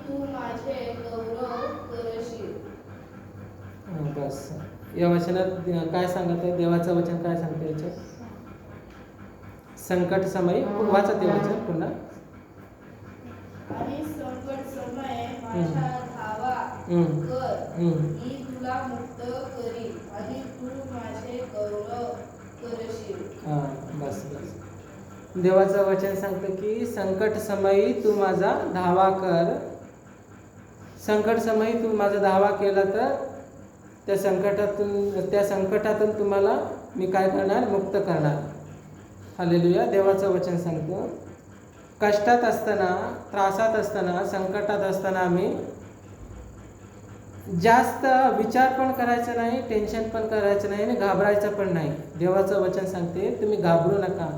तू माझे गौरव करशील. बस या वचनात काय सांगत आहे? देवाचं वचन काय सांगते याच्यात? संकट समय वाचा ते वचन पुन्हा. आणि संकट समय माझ्या धावा कर, मी तुला मुक्त करीन आणि तू माझे गौरव करशील. बस बस. देवाचं वचन सांगतं की संकट समयी तू माझा धावा कर. संकट समयी तू माझा धावा केला तर त्या संकटातून तुम्हाला मी काय करणार? मुक्त करणार. हालेलुया. देवाचं वचन सांगतो कष्टात असताना, त्रासात असताना, संकटात असताना आम्ही जास्त विचार पण करायचा नाही, टेन्शन पण करायचं नाही आणि घाबरायचं पण नाही. देवाचं वचन सांगते तुम्ही घाबरू नका,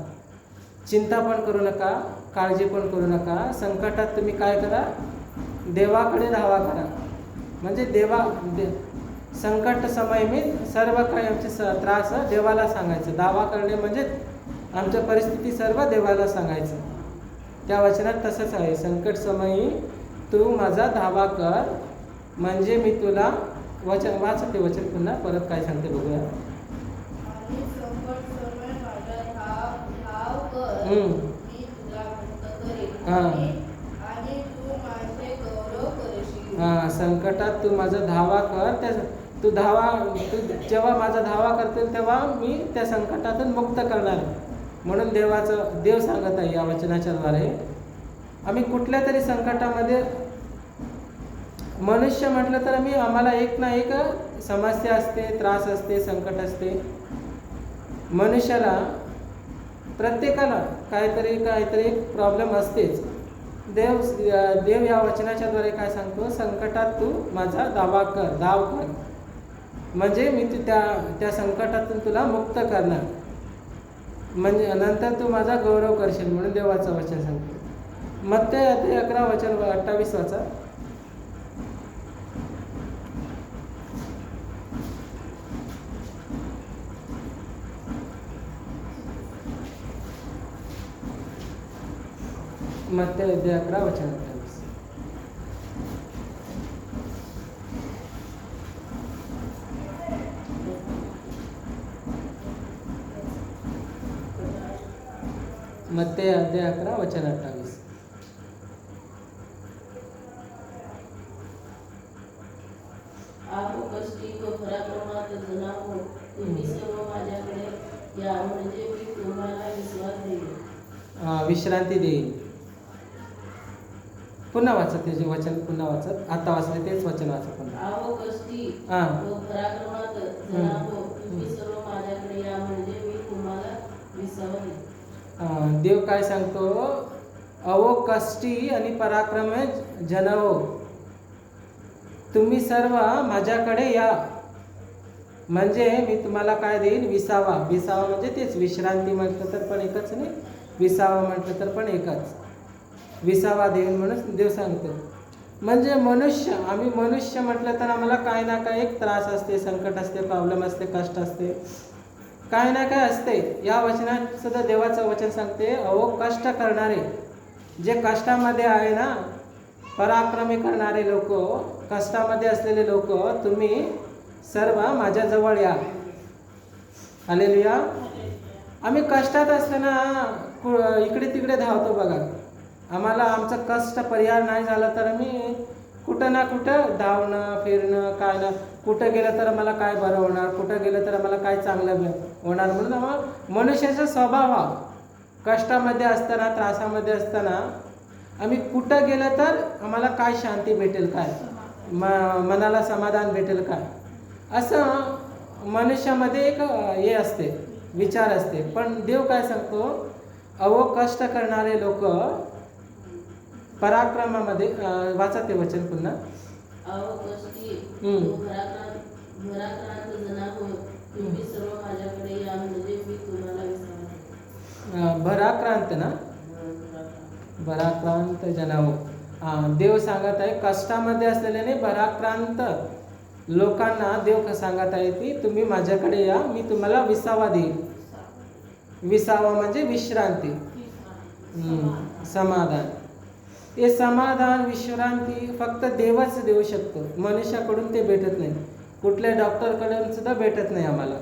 चिंता पण करू नका, काळजी पण करू नका. संकटात तुम्ही काय करा? देवाकडे धावा करा. म्हणजे संकट समय मी सर्व काही आमचे त्रास देवाला सांगायचं. दावा करणे म्हणजे आमच्या परिस्थिती सर्व देवाला सांगायचं. त्या वचनात तसंच आहे. संकट समयी तू माझा धावा कर म्हणजे मी तुला वचन वाच ते वचन पुन्हा परत काय सांगते बघूया. आणि संकट समय माझा धाव कर, मी तुला मुक्त करीन आणि तू माझे गौरव करशील. संकटात तू माझा धावा कर. तू जेव्हा माझा धावा करतील तेव्हा मी त्या संकटातून मुक्त करणार. म्हणून देव सांगत आहे या वचनाच्या द्वारे. आम्ही कुठल्या तरी संकटामध्ये, मनुष्य म्हटलं तर आम्हाला एक ना एक समस्या असते, त्रास असते, संकट असते. मनुष्याला प्रत्येकाला काहीतरी प्रॉब्लेम असतेच. देव या वचनाच्या द्वारे काय सांगतो? संकटात तू माझा धाव कर म्हणजे मी त्या संकटातून तुला मुक्त करणार, म्हणजे नंतर तू माझा गौरव करशील म्हणून देवाचं वचन सांगतो. मत्ती 11 वचन 28 वाचा. मत्ती 11 वचन 28. मत्ती 11 वचन 28. आहो कष्टी व पराक्रमात जन हो, तुम्ही सर्व माझ्याकडे या म्हणजे मी तुम्हाला विश्रांती देईन. पुन्हा वाचत ते जे वचन पुन्हा वाचत. आता वाचले तेच वचन वाचत पुन्हा. आहो कष्टी व पराक्रमात जन हो, तुम्ही सर्व माझ्याकडे या म्हणजे मी तुम्हाला विसावा देईन. देव काय सांगतो? अहो कष्टी आणि पराक्रम जन हो, तुम्ही सर्व माझ्याकडे या म्हणजे मी तुम्हाला काय देईन? विसावा. म्हणजे तेच विश्रांती म्हटलं तर पण एकच नाही, विसावा म्हटलं तर पण एकच. विसावा देईन म्हणून देव सांगतो. म्हणजे आम्ही मनुष्य म्हटलं तर आम्हाला काय ना काय एक त्रास असते, संकट असते, प्रॉब्लेम असते, कष्ट असते, काय ना काय असते. या वचनात सुद्धा देवाचं वचन सांगते अहो कष्ट करणारे, जे कष्टामध्ये आहे ना, पराक्रमी करणारे लोक, कष्टामध्ये असलेले लोक, तुम्ही सर्व माझ्याजवळ या. हालेलुया. आम्ही कष्टात असताना इकडे तिकडे धावतो बघा. आम्हाला आमचं कष्ट परिहार नाही झाला तर आम्ही कुठं ना कुठं धावणं, फिरणं, काय ना कुठं गेलं तर मला काय बरं होणार, कुठं गेलं तर मला काय चांगलं होणार म्हणून मनुष्याचा स्वभाव हा कष्टामध्ये असताना, त्रासामध्ये असताना आम्ही कुठं गेलं तर आम्हाला काय शांती भेटेल, काय मनाला समाधान भेटेल काय, असं मनुष्यामध्ये एक हे असते, विचार असते. पण देव काय सांगतो? अहो कष्ट करणारे लोक पराक्रमामध्ये, वाचा ते वचन पुन्हा. अहो कष्टी पराक्रमात जन हो, तुम्ही सर्व माझ्याकडे या म्हणजे मी तुम्हाला विसावा देईन. भराक्रांत ना, भराक्रांत जन हो. देव सांगत आहे कष्टामध्ये असलेल्याने भराक्रांत लोकांना देव सांगत आहे की तुम्ही माझ्याकडे या, मी तुम्हाला विसावा देईन. विसावा म्हणजे विश्रांती, समाधान. हे समाधान विश्रांती फक्त देवच देऊ शकतो. मनुष्याकडून ते भेटत नाही, कुठल्या डॉक्टरकडून सुद्धा भेटत नाही. आम्हाला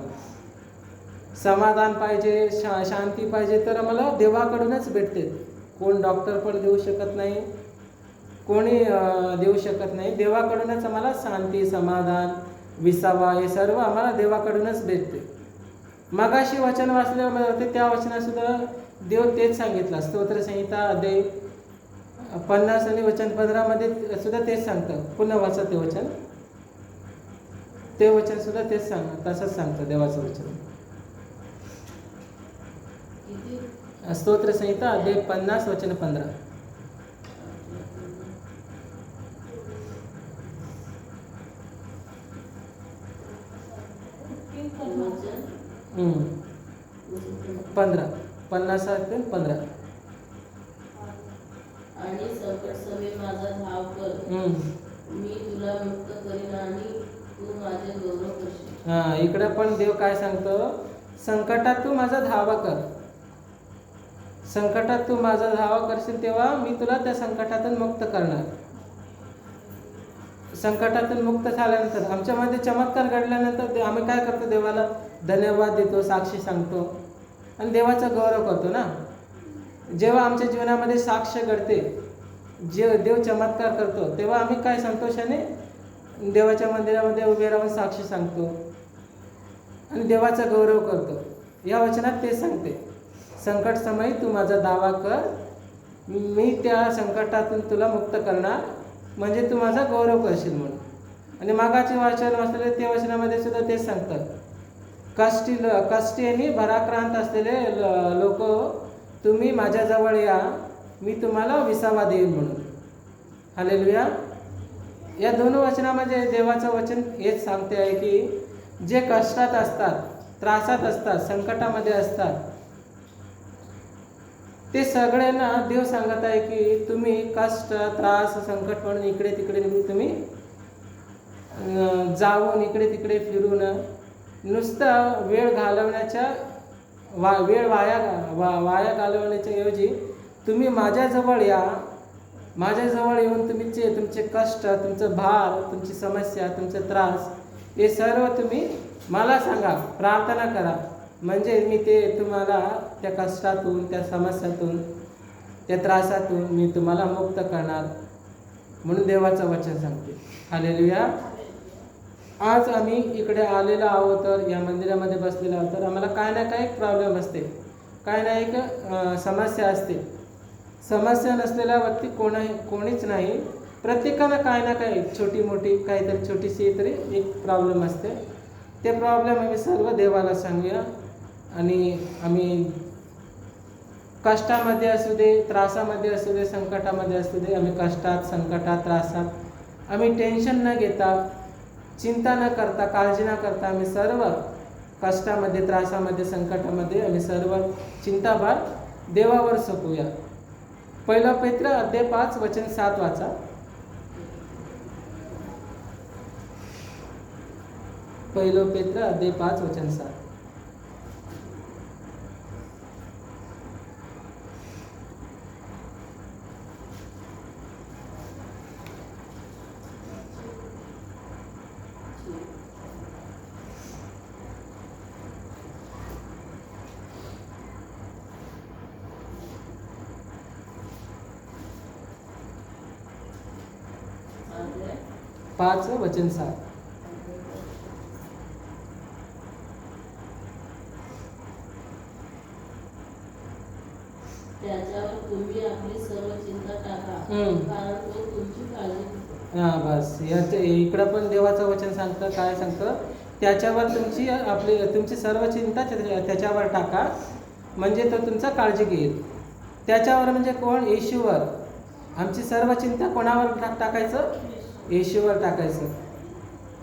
समाधान पाहिजे, शांती पाहिजे तर आम्हाला देवाकडूनच भेटते. कोण डॉक्टर पण देऊ शकत नाही, कोणी देऊ शकत नाही. देवाकडूनच आम्हाला शांती, समाधान, विसावा हे सर्व आम्हाला देवाकडूनच भेटते. मगाशी वचन वाचल्यावर होते त्या वचनात सुद्धा देव तेच सांगितलं. स्तोत्र संहिता अध्याय 50 आणि वचन 15 मध्ये सुद्धा तेच सांगतं. पुन्हा वाचा ते वचन सुद्धा तेच तसंच सांगतं देवाचं वचन. स्तोत्र संहिता अध्याय 50 वचन 15. हम्म 15 50 ते 15. आणि संकट समय माझा धाव कर, मी तुला मुक्त करीन आणि तू माझे गौरव करशील. हा, इकडे पण देव काय सांगतो, संकटात तू माझा धावा कर. संकटात तू माझा धावा करशील तेव्हा मी तुला त्या संकटातून मुक्त करणार. संकटातून मुक्त झाल्यानंतर आमच्यामध्ये चमत्कार घडल्यानंतर आम्ही काय करतो, देवाला धन्यवाद देतो, साक्षी सांगतो आणि देवाचा गौरव करतो ना. जेव्हा आमच्या जीवनामध्ये साक्ष घडते, जे देव चमत्कार करतो, तेव्हा आम्ही काय संतोषाने देवाच्या मंदिरामध्ये उभे राहून साक्षी सांगतो आणि देवाचा गौरव करतो. या वचनात ते सांगते, संकट समय तू माझा दावा कर, मी त्या संकटातून तुला मुक्त करणार, म्हणजे तू माझा गौरव करशील म्हणून. आणि मागाचे वाचन वाचलेले ते वचनामध्ये सुद्धा तेच सांगतात, कष्टी आणि भराक्रांत असलेले लोक तुम्ही माझ्याजवळ या, मी तुम्हाला विसावा देईन म्हणून. हालेलुया. या दोन वचनामध्ये देवाचं वचन हेच सांगते आहे की जे कष्टात असतात, त्रासात असतात, संकटामध्ये असतात, ते सगळ्यांना देव सांगत आहे की तुम्ही कष्ट, त्रास, संकट म्हणून इकडे तिकडे तुम्ही जाऊन इकडे तिकडे फिरून नुसतं वेळ घालवण्याच्या वेळ वाया घालवण्याच्या ऐवजी तुम्ही माझ्याजवळ या. माझ्याजवळ येऊन तुमचे कष्ट, तुमचं भार, तुमची समस्या, तुमचा त्रास हे सर्व तुम्ही मला सांगा, प्रार्थना करा, म्हणजे मी ते तुम्हाला त्या कष्टातून, त्या समस्यातून, त्या त्रासातून मी तुम्हाला मुक्त करणार म्हणून देवाचं वचन सांगते. हालेलुया. आज आम्ही इकडे आलेलो आहोत, तर या मंदिरामध्ये बसलेलो आहोत, तर आम्हाला काय ना काय प्रॉब्लेम असते, काय ना एक समस्या असते. समस्या नसलेला व्यक्ती कोणीच नाही. प्रत्येकाला काय ना काय छोटी मोठी काहीतरी छोटीशी तरी एक प्रॉब्लेम असते. ते प्रॉब्लेम आम्ही सर्व देवाला सांगूया. आणि आम्ही कष्टामध्ये असू दे, त्रासामध्ये असू दे, संकटामध्ये असू दे, आम्ही कष्टात, संकटात, त्रासात आम्ही टेन्शन न घेता, चिंता न करता, काळजी न करता आम्ही सर्व कष्टामध्ये, त्रासामध्ये, संकटामध्ये आम्ही सर्व चिंताभार देवावर सोपूया. 1 पेत्र अध्याय 5 वचन 7 वाचा. 1 पेत्र अध्याय 5 वचन 7. पाच वचन 7. त्याच्यावर तुम्ही आपली सर्व चिंता टाका, कारण तो तुमची काळजी घेतो. हा, बस इकडं पण देवाचं वचन सांगतं. काय सांगतं, त्याच्यावर तुमची सर्व चिंता त्याच्यावर टाका, म्हणजे तो तुमचा काळजी घेईल. त्याच्यावर म्हणजे कोण? येशूवर. आमची सर्व चिंता कोणावर टाकायचं? येशूवर टाकायचं.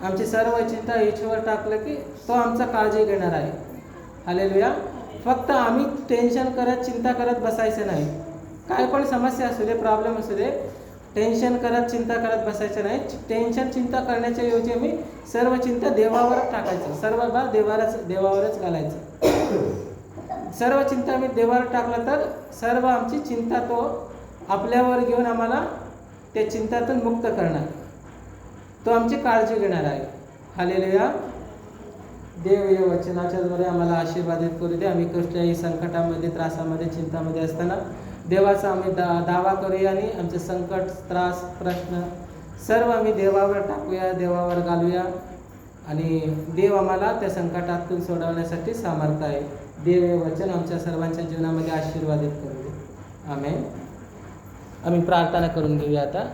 आमची सर्व चिंता येशूवर टाकलं की तो आमचा काळजी घेणार आहे. हालेलुया. फक्त आम्ही टेन्शन करत, चिंता करत बसायचं नाही. काय पण समस्या असू दे, प्रॉब्लेम असू दे, टेन्शन करत, चिंता करत बसायचं नाही. टेन्शन, चिंता करण्याच्या ऐवजी आम्ही सर्व चिंता देवावरच टाकायचं. सर्व भार देवावरच घालायचं. सर्व चिंता आम्ही देवावर टाकलं तर सर्व आमची चिंता तो आपल्यावर घेऊन आम्हाला त्या चिंतातून मुक्त करणार, तो आमची काळजी घेणार आहे. हालेलुया. देव या वचनाच्याद्वारे आम्हाला आशीर्वादित करू दे. आम्ही कसल्याही संकटामध्ये, त्रासामध्ये, चिंतामध्ये असताना देवाचा आम्ही दावा करूया आणि आमचे संकट, त्रास, प्रश्न सर्व आम्ही देवावर टाकूया, देवावर घालूया आणि देव आम्हाला त्या संकटातून सोडवण्यासाठी सामर्थ्य आहे. देव हे वचन आमच्या सर्वांच्या जीवनामध्ये आशीर्वादित करू दे. आमेन. आम्ही प्रार्थना करून घेऊया आता.